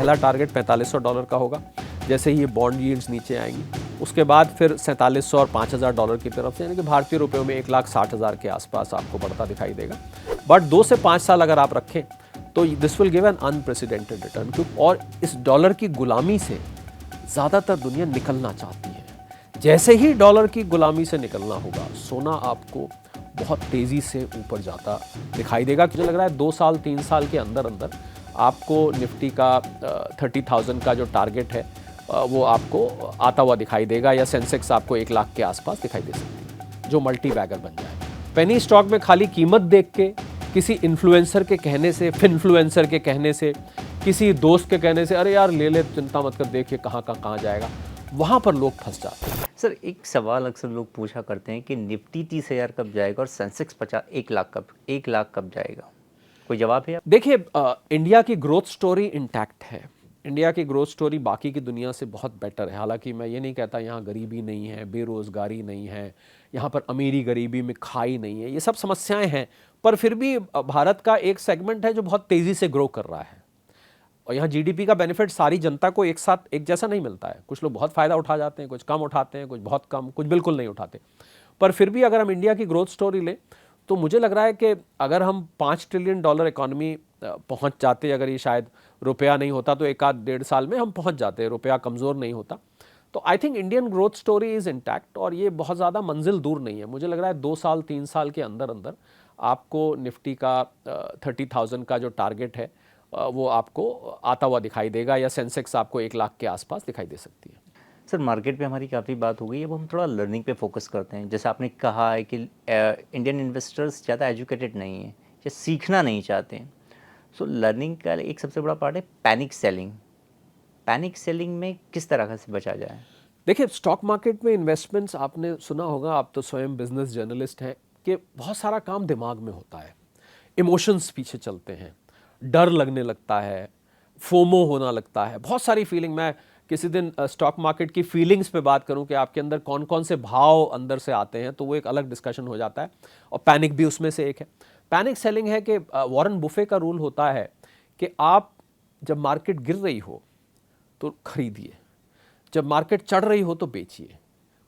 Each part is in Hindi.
पहला टारगेट $4500 का होगा। जैसे ही ये बॉन्ड यील्ड्स नीचे आएंगी उसके बाद फिर $4700 और $5000 की तरफ से, यानी कि भारतीय रुपयों में 1,60,000 के आसपास आपको बढ़ता दिखाई देगा। बट 2 से 5 साल अगर आप रखें तो this will give an unprecedented return. और इस डॉलर की गुलामी से ज़्यादातर दुनिया निकलना चाहती है। जैसे ही डॉलर की गुलामी से निकलना होगा, सोना आपको बहुत तेज़ी से ऊपर जाता दिखाई देगा। मुझे लग रहा है 2 साल 3 साल के अंदर अंदर आपको निफ्टी का 30,000 का जो टारगेट है वो आपको आता हुआ दिखाई देगा, या सेंसेक्स आपको 1 लाख के आसपास दिखाई दे सकती है, जो मल्टी बैगर बन जाए। पेनी स्टॉक में खाली कीमत देख के, किसी इन्फ्लुएंसर के कहने से, फिन्फ्लुएंसर के कहने से, किसी दोस्त के कहने से, अरे यार ले ले, चिंता मत कर, देखिए कहाँ जाएगा, वहाँ पर लोग फंस जाते हैं। सर, एक सवाल अक्सर लोग पूछा करते हैं कि निफ्टी 30,000 कब जाएगा और सेंसेक्स 1 लाख कब जाएगा? कोई जवाब है? देखिए, इंडिया की ग्रोथ स्टोरी इंटैक्ट है। इंडिया की ग्रोथ स्टोरी बाकी की दुनिया से बहुत बेटर है। हालांकि मैं ये नहीं कहता यहाँ गरीबी नहीं है, बेरोज़गारी नहीं है, यहाँ पर अमीरी गरीबी में खाई नहीं है, ये सब समस्याएं हैं, पर फिर भी भारत का एक सेगमेंट है जो बहुत तेज़ी से ग्रो कर रहा है। और यहाँ जीडीपी का बेनिफिट सारी जनता को एक साथ एक जैसा नहीं मिलता है। कुछ लोग बहुत फ़ायदा उठा जाते हैं, कुछ कम उठाते हैं, कुछ बहुत कम, कुछ बिल्कुल नहीं उठाते। पर फिर भी अगर हम इंडिया की ग्रोथ स्टोरी लें तो मुझे लग रहा है कि अगर हम $5 ट्रिलियन इकॉनमी पहुंच जाते, अगर ये शायद रुपया नहीं होता तो 1-1.5 साल में हम पहुंच जाते, रुपया कमज़ोर नहीं होता, तो I think Indian growth story is intact और ये बहुत ज़्यादा मंजिल दूर नहीं है। मुझे लग रहा है 2 साल 3 साल के अंदर अंदर आपको निफ्टी का 30,000 का जो टारगेट है वो आपको आता हुआ दिखाई देगा, या सेंसेक्स आपको 1 लाख के आसपास दिखाई दे सकती है। सर, मार्केट पे हमारी काफ़ी बात हो गई, अब हम थोड़ा लर्निंग पे फोकस करते हैं। जैसे आपने कहा है कि इंडियन इन्वेस्टर्स ज़्यादा एजुकेटेड नहीं हैं या सीखना नहीं चाहते हैं। सो लर्निंग का एक सबसे बड़ा पार्ट है पैनिक सेलिंग। पैनिक सेलिंग में किस तरह से बचा जाए? देखिए, स्टॉक मार्केट में इन्वेस्टमेंट्स आपने सुना होगा, आप तो स्वयं बिजनेस जर्नलिस्ट हैं, कि बहुत सारा काम दिमाग में होता है, इमोशंस पीछे चलते हैं, डर लगने लगता है, फोमो होना लगता है, बहुत सारी फीलिंग। मैं किसी दिन स्टॉक मार्केट की फीलिंग्स पे बात करूं कि आपके अंदर कौन कौन से भाव अंदर से आते हैं, तो वो एक अलग डिस्कशन हो जाता है, और पैनिक भी उसमें से एक है। पैनिक सेलिंग है कि वॉरेन बुफे का रूल होता है कि आप जब मार्केट गिर रही हो तो खरीदिए, जब मार्केट चढ़ रही हो तो बेचिए।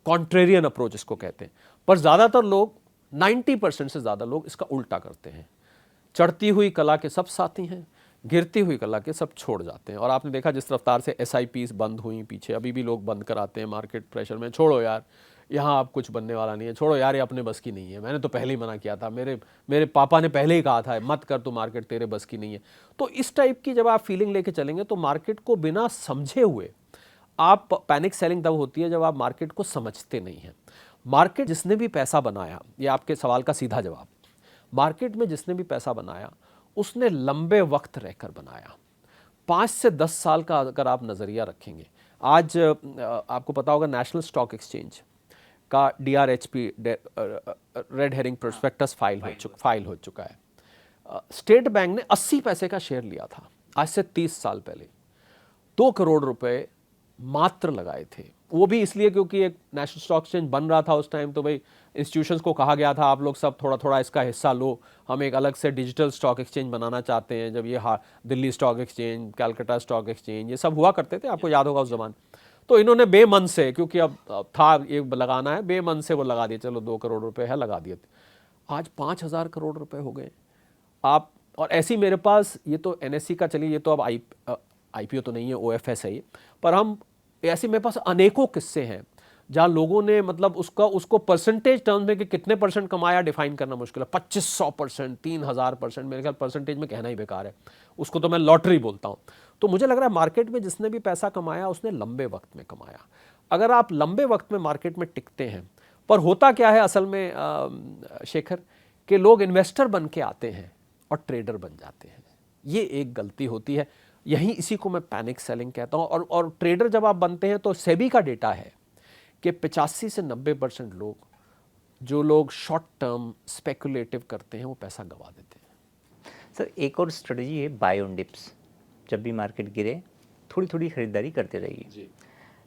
कॉन्ट्रेरियन अप्रोच इसको कहते हैं। पर ज़्यादातर लोग, 90% से ज़्यादा लोग इसका उल्टा करते हैं। चढ़ती हुई कला के सब साथी हैं, गिरती हुई कला के सब छोड़ जाते हैं। और आपने देखा जिस रफ्तार से SIPs बंद हुई पीछे, अभी भी लोग बंद कराते हैं मार्केट प्रेशर में, छोड़ो यार यहाँ अब कुछ बनने वाला नहीं है, छोड़ो यार ये अपने बस की नहीं है, मैंने तो पहले ही मना किया था, मेरे पापा ने पहले ही कहा था मत कर, तो मार्केट तेरे बस की नहीं है। तो इस टाइप की जब आप फीलिंग लेके चलेंगे तो मार्केट को बिना समझे हुए आप, पैनिक सेलिंग तब होती है जब आप मार्केट को समझते नहीं हैं। मार्केट जिसने भी पैसा बनाया, ये आपके सवाल का सीधा जवाब, मार्केट में जिसने भी पैसा बनाया उसने लंबे वक्त रहकर बनाया। 5 से 10 साल का अगर आप नज़रिया रखेंगे, आज आपको पता होगा नेशनल स्टॉक एक्सचेंज का DRHP, red herring prospectus file हो चुका है। स्टेट बैंक ने 80 पैसे का शेयर लिया था आज से 30 साल पहले, 2 करोड़ रुपए मात्र लगाए थे। वो भी इसलिए क्योंकि एक नेशनल स्टॉक एक्सचेंज बन रहा था उस टाइम, तो भाई इंस्टीट्यूशंस को कहा गया था आप लोग सब थोड़ा थोड़ा इसका हिस्सा लो, हम एक अलग से डिजिटल स्टॉक एक्सचेंज बनाना चाहते हैं। जब ये Delhi stock exchange, Calcutta stock exchange, ये सब हुआ करते थे, आपको याद होगा उस जमाने। तो इन्होंने बेमन से, क्योंकि अब था ये लगाना है, बेमन से वो लगा दिए, चलो 2 करोड़ रुपए है, लगा दिए। आज 5,000 करोड़ रुपए हो गए आप। और ऐसी मेरे पास, ये तो NSE का, चलिए ये तो अब IPO तो नहीं है, OFS है ये, पर हम ऐसे मेरे पास अनेकों किस्से हैं जहाँ लोगों ने मतलब उसको परसेंटेज टर्म्स में कि कितने % कमाया डिफाइन करना मुश्किल है। 2500%, 3000%, मेरे ख्याल परसेंटेज में कहना ही बेकार है, उसको तो मैं लॉटरी बोलता हूँ। तो मुझे लग रहा है मार्केट में जिसने भी पैसा कमाया उसने लंबे वक्त में कमाया। अगर आप लंबे वक्त में मार्केट में टिकते हैं, पर होता क्या है असल में शेखर, कि लोग इन्वेस्टर बन के आते हैं और ट्रेडर बन जाते हैं, ये एक गलती होती है। यही इसी को मैं पैनिक सेलिंग कहता हूँ। और ट्रेडर जब आप बनते हैं तो सेबी का डेटा है कि 85 से 90% लोग, जो लोग शॉर्ट टर्म स्पेकुलेटिव करते हैं, वो पैसा गंवा देते हैं। सर, एक और स्ट्रेटजी है बाय ऑन डिप्स। जब भी मार्केट गिरे थोड़ी थोड़ी खरीदारी करते रहिए।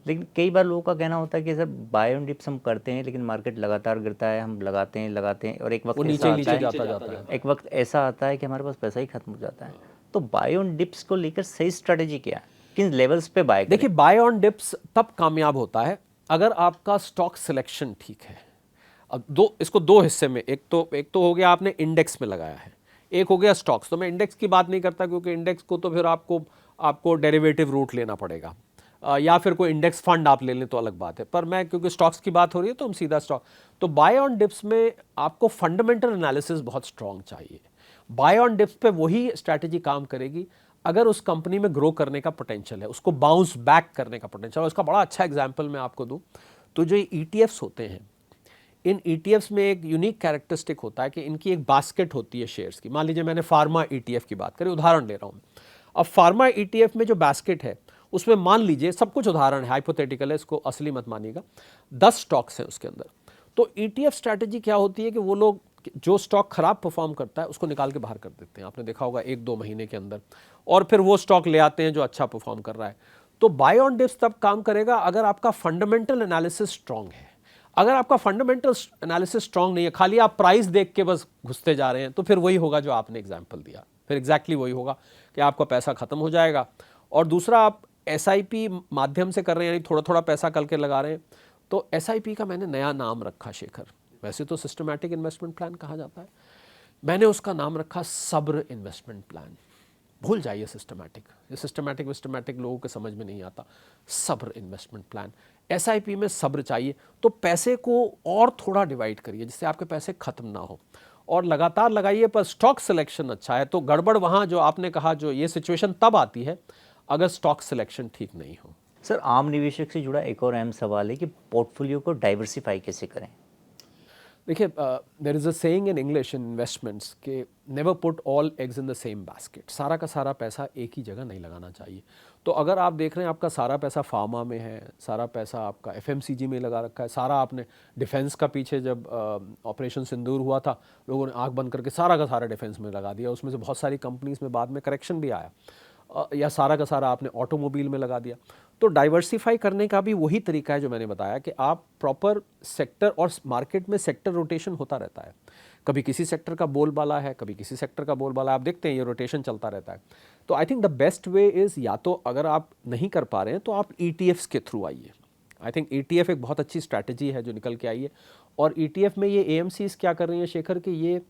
लेकिन कई बार लोगों का कहना होता है कि सर बाय ऑन डिप्स हम करते हैं लेकिन मार्केट लगातार गिरता है, हम लगाते हैं और एक वक्त नीचे जाता है। एक वक्त ऐसा आता है कि हमारे पास पैसा ही खत्म हो जाता है। तो बाय ऑन डिप्स को लेकर सही स्ट्रेटजी क्या है? किन लेवल्स पे बाय करें? देखिए, बाय ऑन डिप्स तब कामयाब होता है अगर आपका स्टॉक सिलेक्शन ठीक है। अब इसको दो हिस्से में, एक तो हो गया आपने इंडेक्स में लगाया है, एक हो गया स्टॉक्स। तो मैं इंडेक्स की बात नहीं करता क्योंकि इंडेक्स को तो फिर आपको डेरिवेटिव रूट लेना पड़ेगा, या फिर कोई इंडेक्स फंड आप ले लें तो अलग बात है। पर मैं क्योंकि स्टॉक्स की बात हो रही है तो हम सीधा स्टॉक। तो बाय ऑन डिप्स में आपको फंडामेंटल एनालिसिस बहुत स्ट्रांग चाहिए। बाय ऑन डिप्स पे वही स्ट्रैटेजी काम करेगी अगर उस कंपनी में ग्रो करने का पोटेंशियल है, उसको बाउंस बैक करने का पोटेंशियल है। उसका बड़ा अच्छा एग्जांपल मैं आपको दूं तो जो ईटीएफ्स होते हैं, इन ईटीएफ्स में एक यूनिक कैरेक्टरिस्टिक होता है कि इनकी एक बास्केट होती है शेयर्स की। मान लीजिए मैंने फार्मा ईटीएफ की बात करी, उदाहरण ले रहा हूं। अब फार्मा ईटीएफ में जो बास्केट है उसमें मान लीजिए, सब कुछ उदाहरण है, हाइपोथेटिकल है, इसको असली मत मानिएगा, 10 स्टॉक्स हैं उसके अंदर। तो ईटीएफ स्ट्रैटेजी क्या होती है कि वो लोग जो स्टॉक खराब परफॉर्म करता है उसको निकाल के बाहर कर देते हैं, आपने देखा होगा 1-2 महीने के अंदर, और फिर वो स्टॉक ले आते हैं जो अच्छा परफॉर्म कर रहा है। तो बाय ऑन डिप्स तब काम करेगा अगर आपका फंडामेंटल एनालिसिस स्ट्रांग है। अगर आपका फंडामेंटल एनालिसिस स्ट्रांग नहीं है, खाली आप प्राइस देख के बस घुसते जा रहे हैं, तो फिर वही होगा जो आपने एग्जाम्पल दिया, फिर एग्जैक्टली वही होगा कि आपका पैसा खत्म हो जाएगा। और दूसरा, आप एसआईपी माध्यम से कर रहे हैं, यानी थोड़ा थोड़ा पैसा करके लगा रहे हैं। तो एसआईपी का मैंने नया नाम रखा शेखर, वैसे तो सिस्टमैटिक इन्वेस्टमेंट प्लान कहा जाता है, मैंने उसका नाम रखा सब्र इन्वेस्टमेंट प्लान। भूल जाइए सिस्टमैटिक, ये सिस्टमैटिक लोगों के समझ में नहीं आता। सब्र इन्वेस्टमेंट प्लान, एसआईपी में सब्र चाहिए। तो पैसे को और थोड़ा डिवाइड करिए जिससे आपके पैसे खत्म ना हो, और लगातार लगाइए। पर स्टॉक सिलेक्शन अच्छा है। तो गड़बड़ वहाँ जो आपने कहा, जो ये सिचुएशन तब आती है अगर स्टॉक सिलेक्शन ठीक नहीं हो। सर, आम निवेशक से जुड़ा एक और अहम सवाल है कि पोर्टफोलियो को डाइवर्सिफाई कैसे करें? देखिए, there is a saying in English in investments कि never put all eggs in the same basket. सारा का सारा पैसा एक ही जगह नहीं लगाना चाहिए। तो अगर आप देख रहे हैं आपका सारा पैसा फार्मा में है, सारा पैसा आपका एफएमसीजी में लगा रखा है, सारा आपने डिफेंस का, पीछे जब ऑपरेशन सिंदूर हुआ था लोगों ने आंख बंद करके सारा का सारा डिफेंस में लगा दिया, उसमें से बहुत सारी कंपनीज में बाद में करेक्शन भी आया, या सारा का सारा आपने ऑटोमोबाइल में लगा दिया। तो डाइवर्सिफाई करने का भी वही तरीका है जो मैंने बताया कि आप प्रॉपर सेक्टर, और मार्केट में सेक्टर रोटेशन होता रहता है, कभी किसी सेक्टर का बोलबाला है, कभी किसी सेक्टर का बोलबाला, आप देखते हैं ये रोटेशन चलता रहता है। तो I think the best way is, या तो अगर आप नहीं कर पा रहे हैं तो आप ईटीएफ्स के थ्रू आइए। आई थिंक ईटीएफ एक बहुत अच्छी स्ट्रैटेजी है जो निकल के आई है। और ईटीएफ में ये एएमसीज क्या कर रही हैं शेखर, कि ये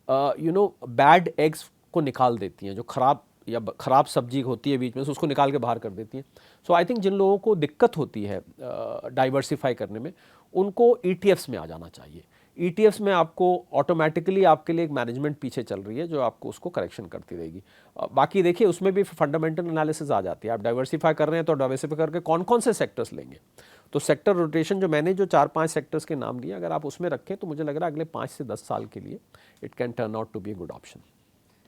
बैड एग्स को निकाल देती हैं, जो खराब सब्जी होती है बीच में से, उसको निकाल के बाहर कर देती हैं। सो आई थिंक जिन लोगों को दिक्कत होती है डाइवर्सिफाई करने में, उनको ईटीएफ्स में आ जाना चाहिए। ईटीएफ्स में आपको ऑटोमेटिकली आपके लिए एक मैनेजमेंट पीछे चल रही है जो आपको उसको करेक्शन करती रहेगी। बाकी देखिए, उसमें भी फंडामेंटल एनालिसिस आ जाती है। आप डाइवर्सिफाई कर रहे हैं तो डाइवर्सिफाई करके कौन कौन से सेक्टर्स लेंगे। तो सेक्टर रोटेशन जो मैंने जो 4-5 सेक्टर्स के नाम दिए, अगर आप उसमें रखें तो मुझे लग रहा है अगले 5 से 10 साल के लिए it can turn out to be a good option.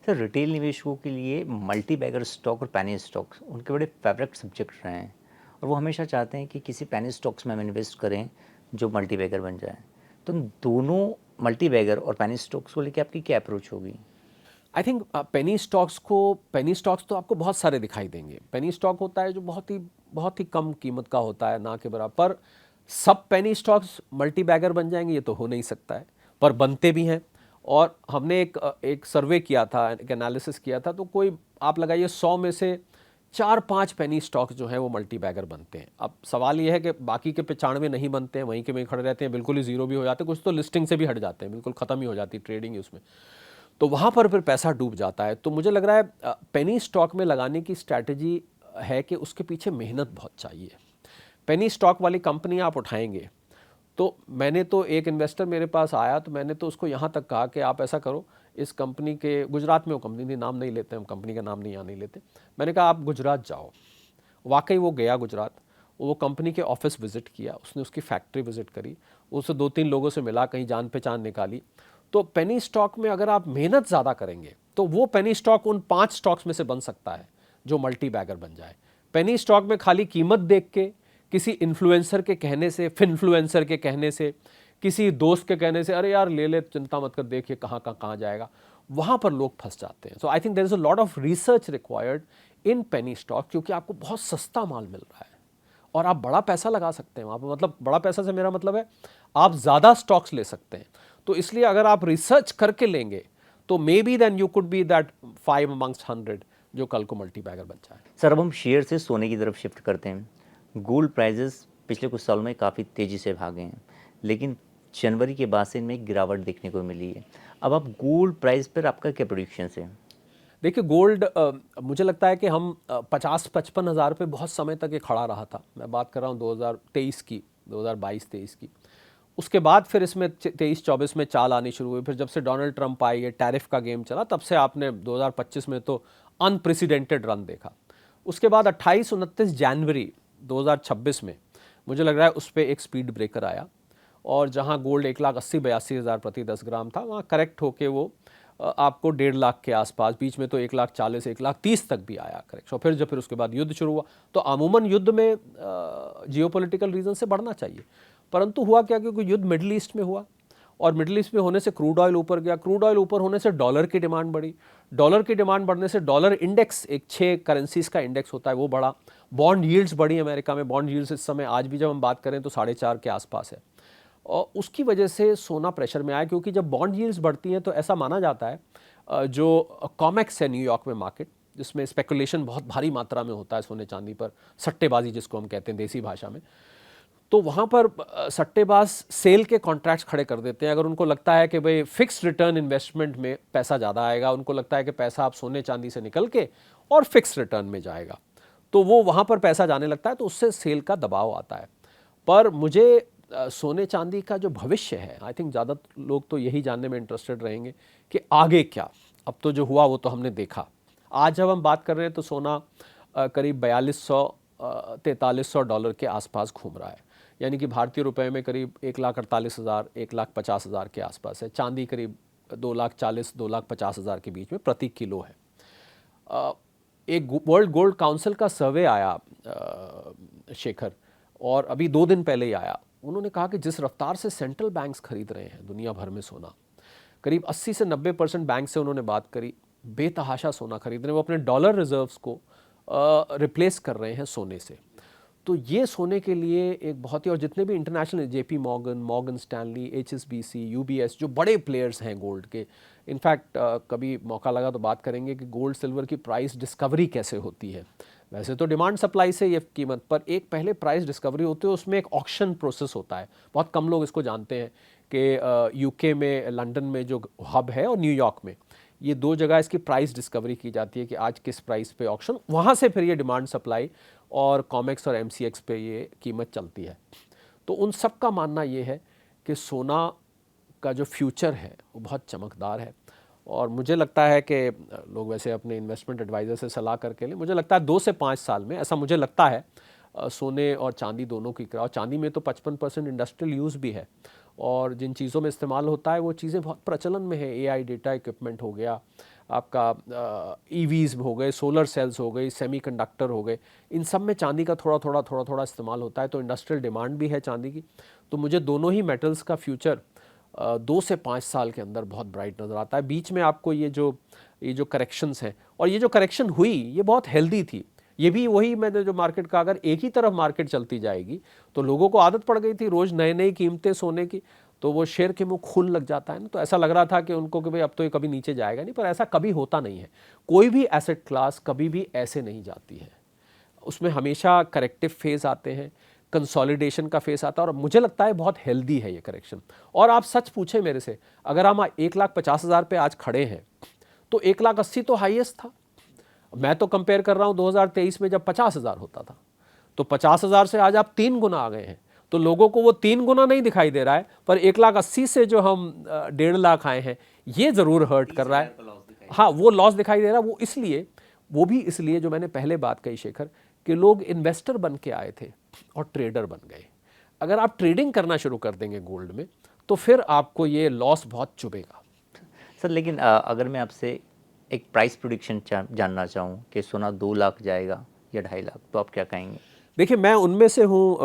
Sir, retail निवेशकों के लिए मल्टी बैगर स्टॉक और पैनी स्टॉक्स उनके बड़े फेवरेट सब्जेक्ट रहे हैं, और वो हमेशा चाहते हैं कि किसी पैनी स्टॉक्स में हम इन्वेस्ट करें जो मल्टी बैगर बन जाए। तो दोनों मल्टी बैगर और पैनी स्टॉक्स को लेकर आपकी क्या अप्रोच होगी? आई थिंक पेनी स्टॉक्स तो आपको बहुत सारे दिखाई देंगे। पेनी स्टॉक होता है जो बहुत ही कम कीमत का होता है, ना के बराबर। पर सब पेनी स्टॉक्स मल्टी बैगर बन जाएंगे ये तो हो नहीं सकता है, पर बनते भी हैं। और हमने एक सर्वे किया था, एक एनालिसिस किया था, तो कोई आप लगाइए 100 में से 4-5 पेनी स्टॉक जो हैं वो मल्टी बैगर बनते हैं। अब सवाल ये है कि बाकी के 95 नहीं बनते हैं, वहीं के वहीं खड़े रहते हैं, बिल्कुल ही जीरो भी हो जाते हैं, कुछ तो लिस्टिंग से भी हट जाते हैं, बिल्कुल ख़त्म ही हो जाती है ट्रेडिंग ही उसमें। तो वहाँ पर फिर पैसा डूब जाता है। तो मुझे लग रहा है पेनी स्टॉक में लगाने की स्ट्रैटेजी है कि उसके पीछे मेहनत बहुत चाहिए। पेनी स्टॉक वाली कंपनी आप उठाएंगे तो मैंने तो एक इन्वेस्टर मेरे पास आया तो मैंने तो उसको यहाँ तक कहा कि आप ऐसा करो, इस कंपनी के, गुजरात में वो कंपनी थी, नाम नहीं लेते हम, कंपनी का नाम नहीं यहाँ नहीं लेते, मैंने कहा आप गुजरात जाओ। वाकई वो गया गुजरात, वो कंपनी के ऑफिस विज़िट किया, उसने उसकी फैक्ट्री विज़िट करी, उससे 2-3 लोगों से मिला, कहीं जान पहचान निकाली। तो पेनी स्टॉक में अगर आप मेहनत ज़्यादा करेंगे तो वो पेनी स्टॉक उन 5 स्टॉक्स में से बन सकता है जो मल्टी बैगर बन जाए। पेनी स्टॉक में खाली कीमत देख के, किसी इन्फ्लुएंसर के कहने से, फिनफ्लुएंसर के कहने से, किसी दोस्त के कहने से, अरे यार ले ले, चिंता मत कर, देखिए कहाँ जाएगा, वहाँ पर लोग फंस जाते हैं। So I think there is a lot of research required in penny stock, क्योंकि आपको बहुत सस्ता माल मिल रहा है और आप बड़ा पैसा लगा सकते हैं वहाँ पर। मतलब बड़ा पैसा से मेरा मतलब है आप ज़्यादा स्टॉक्स ले सकते हैं। तो इसलिए अगर आप रिसर्च करके लेंगे तो maybe then you could be that 5 amongst 100, जो कल को मल्टीबैगर बन जाए। सर अब हम शेयर से सोने की तरफ शिफ्ट करते हैं। गोल्ड प्राइजेस पिछले कुछ सालों में काफ़ी तेज़ी से भागे हैं, लेकिन जनवरी के बाद से इनमें एक गिरावट देखने को मिली है। अब आप गोल्ड प्राइस पर आपका क्या प्रोडिक्शन है? देखिए गोल्ड मुझे लगता है कि हम 50-55 हज़ार पे बहुत समय तक ये खड़ा रहा था। मैं बात कर रहा हूँ 2023 की, 2022-23 की। उसके बाद फिर इसमें 23-24 में चाल आनी शुरू हुई। फिर जब से डोनाल्ड ट्रंप आए, ये टैरिफ का गेम चला, तब से आपने 2025 में तो अनप्रेसिडेंटेड रन देखा। उसके बाद 28-29 जनवरी 2026 में मुझे लग रहा है उस पर एक स्पीड ब्रेकर आया, और जहां गोल्ड 1,80,82 हज़ार प्रति 10 ग्राम था, वहां करेक्ट होके वो आपको 1.5 लाख के आसपास, बीच में तो 1,40,000 1,30,000 तक भी आया करेक्ट। और फिर उसके बाद युद्ध शुरू हुआ। तो अमूमन युद्ध में जियोपॉलिटिकल रीजन से बढ़ना चाहिए, परंतु हुआ क्या, क्योंकि युद्ध मिडिल ईस्ट में हुआ, और मिडिल ईस्ट में होने से क्रूड ऑयल ऊपर गया। क्रूड ऑयल ऊपर होने से डॉलर की डिमांड बढ़ी। डॉलर की डिमांड बढ़ने से डॉलर इंडेक्स, एक 6 करेंसीज का इंडेक्स होता है, वो बढ़ा। बॉन्ड यील्ड्स बढ़ी अमेरिका में। बॉन्ड यील्ड्स इस समय आज भी जब हम बात करें तो 4.5 के आसपास है, और उसकी वजह से सोना प्रेशर में आया। क्योंकि जब बॉन्ड यील्ड्स बढ़ती हैं तो ऐसा माना जाता है, जो कॉमेक्स है न्यूयॉर्क में मार्केट, जिसमें स्पेकुलेशन बहुत भारी मात्रा में होता है सोने चांदी पर, सट्टेबाजी जिसको हम कहते हैं देसी भाषा में, तो वहाँ पर सट्टेबाज सेल के कॉन्ट्रैक्ट्स खड़े कर देते हैं। अगर उनको लगता है कि भाई फिक्स रिटर्न इन्वेस्टमेंट में पैसा ज़्यादा आएगा, उनको लगता है कि पैसा आप सोने चांदी से निकल के और फिक्स रिटर्न में जाएगा, तो वो वहाँ पर पैसा जाने लगता है, तो उससे सेल का दबाव आता है। पर मुझे सोने चांदी का जो भविष्य है, आई थिंक ज़्यादा लोग तो यही जानने में इंटरेस्टेड रहेंगे कि आगे क्या। अब तो जो हुआ वो तो हमने देखा। आज जब हम बात कर रहे हैं तो सोना करीब 4200-4300 $के आसपास घूम रहा है, यानी कि भारतीय रुपए में करीब 1,48,000 1,50,000 के आसपास है। चांदी करीब 2,40,000-2,50,000 के बीच में प्रति किलो है। एक वर्ल्ड गोल्ड काउंसिल का सर्वे आया शेखर, और अभी 2 दिन पहले ही आया। उन्होंने कहा कि जिस रफ्तार से सेंट्रल बैंक्स खरीद रहे हैं दुनिया भर में सोना, करीब 80 से 90% बैंक से उन्होंने बात करी, बेतहाशा सोना खरीद रहे हैं। वो अपने डॉलर रिजर्व्स को रिप्लेस कर रहे हैं सोने से। तो ये सोने के लिए एक बहुत ही, और जितने भी international, JP Morgan, Morgan Stanley, HSBC, UBS, जो बड़े प्लेयर्स हैं गोल्ड के, इनफैक्ट कभी मौका लगा तो बात करेंगे कि गोल्ड सिल्वर की प्राइस डिस्कवरी कैसे होती है। वैसे तो डिमांड सप्लाई से ये कीमत, पर एक पहले प्राइस डिस्कवरी होती है, उसमें एक ऑक्शन प्रोसेस होता है। बहुत कम लोग इसको जानते हैं कि यूके में, लंदन में जो हब है, और न्यूयॉर्क में, ये 2 जगह इसकी प्राइस डिस्कवरी की जाती है कि आज किस प्राइस पे ऑक्शन, वहाँ से फिर ये डिमांड सप्लाई और कॉमेक्स और MCX पे ये कीमत चलती है। तो उन सब का मानना ये है कि सोना का जो फ्यूचर है वो बहुत चमकदार है, और मुझे लगता है कि लोग वैसे अपने इन्वेस्टमेंट एडवाइज़र से सलाह करके लें। मुझे लगता है 2 से 5 साल में, ऐसा मुझे लगता है, सोने और चांदी दोनों की कराओ। चांदी में तो 55% इंडस्ट्रियल यूज़ भी है, और जिन चीज़ों में इस्तेमाल होता है वो चीज़ें बहुत प्रचलन में है। AI डेटा इक्विपमेंट हो गया आपका, EVs हो गए, सोलर सेल्स हो गई, सेमीकंडक्टर हो गए, इन सब में चांदी का थोड़ा थोड़ा इस्तेमाल होता है। तो इंडस्ट्रियल डिमांड भी है चांदी की। तो मुझे दोनों ही मेटल्स का फ्यूचर 2 से 5 साल के अंदर बहुत ब्राइट नज़र आता है। बीच में आपको ये जो करेक्शंस हैं, और ये जो करेक्शन हुई ये बहुत हेल्दी थी। ये भी वही मैंने जो मार्केट का, अगर एक ही तरफ मार्केट चलती जाएगी तो लोगों को आदत पड़ गई थी रोज़ नई नई कीमतें सोने की, तो वो शेयर के मुंह खून लग जाता है ना। तो ऐसा लग रहा था कि उनको कि भाई अब तो ये कभी नीचे जाएगा नहीं, पर ऐसा कभी होता नहीं है। कोई भी एसेट क्लास कभी भी ऐसे नहीं जाती है, उसमें हमेशा करेक्टिव फेज़ आते हैं, कंसोलिडेशन का फेस आता है, और मुझे लगता है बहुत हेल्दी है ये करेक्शन। और आप सच पूछे मेरे से, अगर हम 1,50,000 पे आज खड़े हैं तो 1,80,000 तो हाईएस्ट था। मैं तो कंपेयर कर रहा हूँ 2023 में जब 50,000 होता था, तो 50,000 से आज आप 3 गुना आ गए हैं। तो लोगों को वो 3 गुना नहीं दिखाई दे रहा है, पर 1,80,000 से जो हम 1.5 लाख आए हैं, ये ज़रूर हर्ट कर रहा है। हाँ, वो लॉस दिखाई दे रहा है। वो भी इसलिए जो मैंने पहले बात कही शेखर, कि लोग इन्वेस्टर बन के आए थे और ट्रेडर बन गए। अगर आप ट्रेडिंग करना शुरू कर देंगे गोल्ड में, तो फिर आपको ये लॉस बहुत चुभेगा। सर लेकिन अगर मैं आपसे एक प्राइस प्रेडिक्शन जानना चाहूँ कि सोना 2 लाख जाएगा या 2.5 लाख, तो आप क्या कहेंगे? देखिए, मैं उनमें से हूँ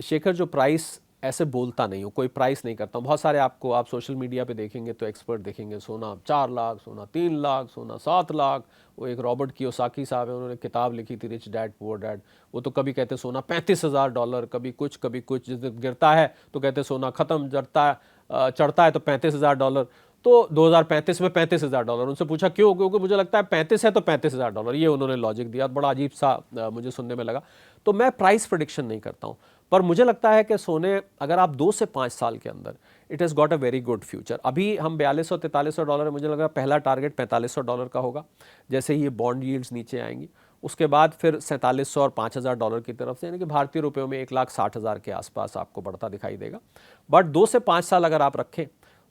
शेखर, जो प्राइस ऐसे बोलता नहीं हूँ, कोई प्राइस नहीं करता हूँ। बहुत सारे आप सोशल मीडिया पे देखेंगे तो एक्सपर्ट देखेंगे, सोना 4 लाख, सोना 3 लाख, सोना 7 लाख। वो एक रॉबर्ट कियोसाकी साहब है, उन्होंने किताब लिखी थी रिच डैड पुअर डैड, वो तो कभी कहते सोना $35,000, कभी कुछ जिस दिन गिरता है तो कहते सोना ख़त्म, चढ़ता है तो $35,000। तो 2035 में $35,000। उनसे पूछा क्यों, क्योंकि मुझे लगता है 35 है तो $35,000, ये उन्होंने लॉजिक दिया। बड़ा अजीब सा मुझे सुनने में लगा। तो मैं प्राइस प्रेडिक्शन नहीं करता हूँ, पर मुझे लगता है कि सोने अगर आप 2 से 5 साल के अंदर, it has got a very good future. अभी हम $4200-4300 है, मुझे लग रहा है पहला टारगेट $4500 का होगा जैसे ही ये बॉन्ड यील्ड्स नीचे आएंगी। उसके बाद फिर $4700 और $5000 की तरफ से, यानी कि भारतीय रुपयों में 1,60,000 के आसपास आपको बढ़ता दिखाई देगा। बट 2 से 5 साल अगर आप रखें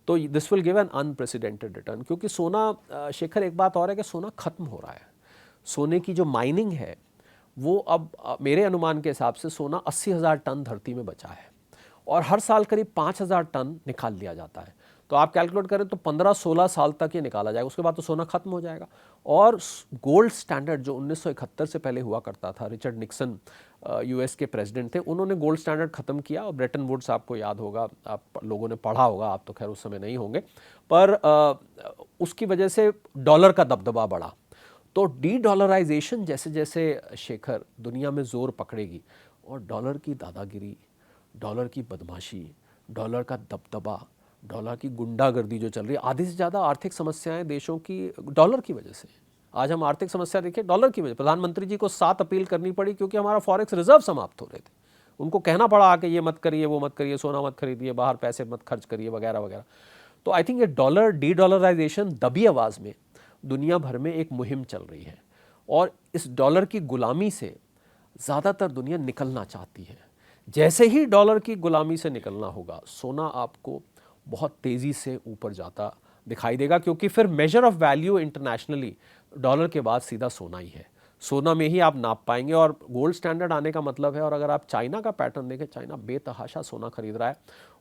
तो this will give an unprecedented return. क्योंकि सोना, शेखर एक बात और है कि सोना खत्म हो रहा है। सोने की जो माइनिंग है वो अब मेरे अनुमान के हिसाब से सोना 80,000 टन धरती में बचा है और हर साल करीब 5,000 टन निकाल लिया जाता है। तो आप कैलकुलेट करें तो 15-16 साल तक ये निकाला जाएगा, उसके बाद तो सोना खत्म हो जाएगा। और गोल्ड स्टैंडर्ड जो 1971 से पहले हुआ करता था, रिचर्ड निक्सन यूएस के प्रेसिडेंट थे, उन्होंने गोल्ड स्टैंडर्ड खत्म किया। और ब्रेटन वुड्स आपको याद होगा, आप लोगों ने पढ़ा होगा, आप तो खैर उस समय नहीं होंगे, पर उसकी वजह से डॉलर का दबदबा बढ़ा। तो डी डॉलराइजेशन जैसे जैसे शेखर दुनिया में जोर पकड़ेगी और डॉलर की दादागिरी, डॉलर की बदमाशी, डॉलर का दबदबा, डॉलर की गुंडागर्दी जो चल रही है, आधी से ज़्यादा आर्थिक समस्याएं देशों की डॉलर की वजह से। आज हम आर्थिक समस्या देखिए डॉलर की वजह। प्रधानमंत्री जी को 7 अपील करनी पड़ी क्योंकि हमारा फॉरेक्स रिजर्व समाप्त हो रहे थे। उनको कहना पड़ा कि ये मत करिए, वो मत करिए, सोना मत खरीदिए, बाहर पैसे मत खर्च करिए, वगैरह वगैरह। तो आई थिंक ये डॉलर डी डॉलराइजेशन दबी आवाज़ में दुनिया भर में एक मुहिम चल रही है और इस डॉलर की गुलामी से ज़्यादातर दुनिया निकलना चाहती है। जैसे ही डॉलर की गुलामी से निकलना होगा, सोना आपको बहुत तेज़ी से ऊपर जाता दिखाई देगा, क्योंकि फिर measure of value internationally dollar के बाद सीधा सोना ही है। सोना में ही आप नाप पाएंगे और गोल्ड स्टैंडर्ड आने का मतलब है। और अगर आप चाइना का पैटर्न देखें, चाइना बेतहाशा सोना खरीद रहा है।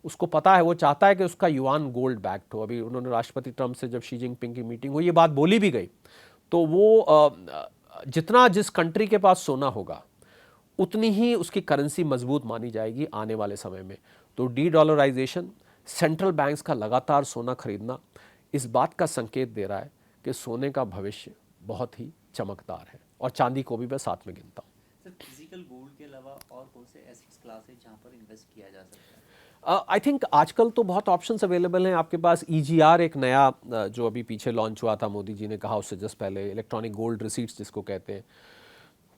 उसको पता है, वो चाहता है कि उसका युआन गोल्ड बैक्ड हो। अभी उन्होंने राष्ट्रपति ट्रंप से जब शी जिनपिंग की मीटिंग हुई, ये बात बोली भी गई। तो वो जितना जिस कंट्री के पास सोना होगा उतनी ही उसकी करेंसी मजबूत मानी जाएगी आने वाले समय में। तो डी डॉलराइजेशन, सेंट्रल बैंक्स का लगातार सोना खरीदना इस बात का संकेत दे रहा है कि सोने का भविष्य बहुत ही चमकदार है। और चांदी को भी मैं साथ में गिनता हूँ। सर, फिजिकल गोल्ड के अलावा और कौन से एसेट्स क्लास है जहाँ पर इन्वेस्ट किया जा सकता है? आई थिंक आजकल तो बहुत ऑप्शंस अवेलेबल हैं आपके पास। EGR एक नया जो अभी पीछे लॉन्च हुआ था, मोदी जी ने कहा उससे जस्ट पहले, इलेक्ट्रॉनिक गोल्ड रिसीट्स जिसको कहते हैं,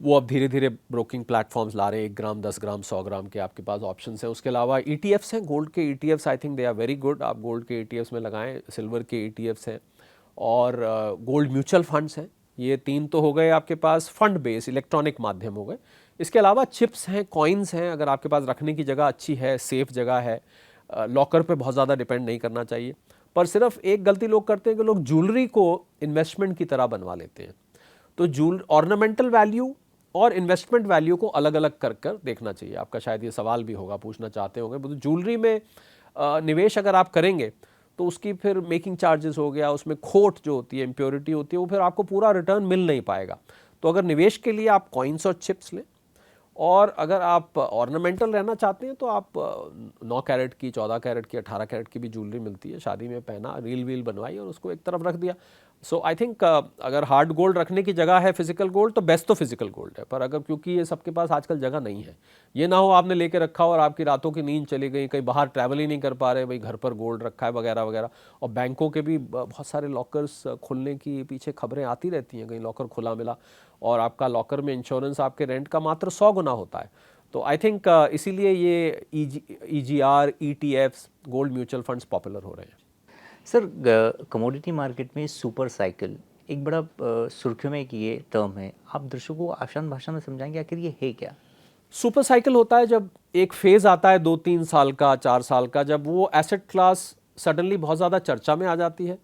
वो अब धीरे धीरे ब्रोकिंग प्लेटफॉर्म्स ला रहे हैं। 1 ग्राम, 10 ग्राम, 100 ग्राम के आपके पास ऑप्शंस हैं। उसके अलावा ETFs हैं, गोल्ड के ETFs। I think they are very good. आप गोल्ड के ETFs में लगाएं। सिल्वर के ETFs हैं और गोल्ड म्यूचुअल फंड्स हैं। ये 3 तो हो गए आपके पास फंड बेस इलेक्ट्रॉनिक माध्यम हो गए। इसके अलावा चिप्स हैं, कॉइन्स हैं। अगर आपके पास रखने की जगह अच्छी है, सेफ जगह है, लॉकर पे बहुत ज़्यादा डिपेंड नहीं करना चाहिए। पर सिर्फ एक गलती लोग करते हैं कि लोग ज्वेलरी को इन्वेस्टमेंट की तरह बनवा लेते हैं। तो ऑर्नामेंटल वैल्यू और इन्वेस्टमेंट वैल्यू को अलग अलग कर कर देखना चाहिए। आपका शायद ये सवाल भी होगा, पूछना चाहते होंगे। तो ज्वेलरी में निवेश अगर आप करेंगे तो उसकी फिर मेकिंग चार्जेस हो गया, उसमें खोट जो होती है, इम्प्योरिटी होती है, वो फिर आपको पूरा रिटर्न मिल नहीं पाएगा। तो अगर निवेश के लिए आप कॉइन्स और चिप्स लें, और अगर आप ऑर्नामेंटल रहना चाहते हैं तो आप 9 कैरेट की, 14 कैरेट की, 18 कैरेट की भी ज्वेलरी मिलती है। शादी में पहना, रील वील बनवाई और उसको एक तरफ रख दिया। सो आई थिंक अगर हार्ड गोल्ड रखने की जगह है, फिजिकल गोल्ड, तो बेस्ट तो फिजिकल गोल्ड है। पर अगर, क्योंकि ये सबके पास आजकल जगह नहीं है, ये ना हो आपने लेके रखा और आपकी रातों की नींद चली गई, कहीं बाहर ट्रैवल ही नहीं कर पा रहे, भाई घर पर गोल्ड रखा है वगैरह वगैरह। और बैंकों के भी बहुत सारे लॉकर्स खुलने की पीछे खबरें आती रहती हैं, कहीं लॉकर खुला मिला और आपका लॉकर में इंश्योरेंस आपके रेंट का मात्र 100 गुना होता है। तो आई थिंक इसीलिए ये EGR, ETFs, gold mutual funds popular हो रहे हैं। सर, कमोडिटी मार्केट में सुपर साइकिल एक बड़ा सुर्खियों में एक ये टर्म है। आप दर्शकों को आसान भाषा में समझाएंगे आखिर ये है क्या? सुपर साइकिल होता है जब एक फेज आता है 2-3 साल का, 4 साल का, जब वो एसेट क्लास सडनली बहुत ज़्यादा चर्चा में आ जाती है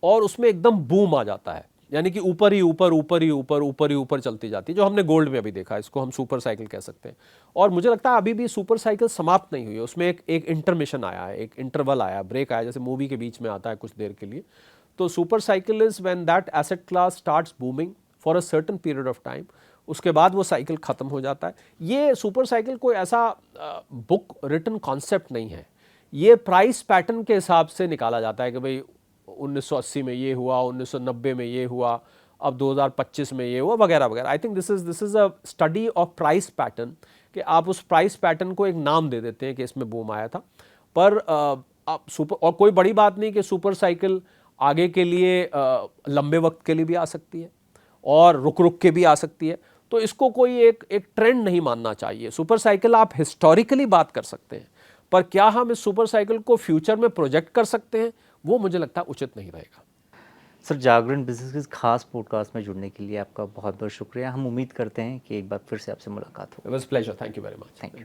और उसमें एकदम बूम आ जाता है। यानी कि ऊपर ही ऊपर, ऊपर ही ऊपर, ऊपर ही ऊपर चलती जाती है, जो हमने गोल्ड में अभी देखा। इसको हम सुपर साइकिल कह सकते हैं। और मुझे लगता है अभी भी सुपर साइकिल समाप्त नहीं हुई है। उसमें एक इंटरमिशन आया है, एक इंटरवल आया, ब्रेक आया, जैसे मूवी के बीच में आता है कुछ देर के लिए। तो super cycle is when that asset class starts booming for a certain period of time. उसके बाद वो साइकिल ख़त्म हो जाता है। ये सुपर साइकिल कोई ऐसा बुक रिटन कॉन्सेप्ट नहीं है। ये प्राइस पैटर्न के हिसाब से निकाला जाता है कि भाई 1980 में ये हुआ, 1990 में ये हुआ, अब 2025 में ये हुआ, वगैरह वगैरह। I think this is a study of price pattern, कि आप उस प्राइस पैटर्न को एक नाम दे देते हैं कि इसमें बूम आया था। पर आप सुपर, और कोई बड़ी बात नहीं कि सुपर साइकिल आगे के लिए लंबे वक्त के लिए भी आ सकती है और रुक रुक के भी आ सकती है। तो इसको कोई एक ट्रेंड नहीं मानना चाहिए। सुपर साइकिल आप हिस्टोरिकली बात कर सकते हैं, पर क्या हम इस सुपर साइकिल को फ्यूचर में प्रोजेक्ट कर सकते हैं, वो मुझे लगता है उचित नहीं रहेगा। सर, जागरण बिजनेस के इस खास पॉडकास्ट में जुड़ने के लिए आपका बहुत बहुत शुक्रिया। हम उम्मीद करते हैं कि एक बार फिर से आपसे मुलाकात हो। It was pleasure, thank you very much. Thank you.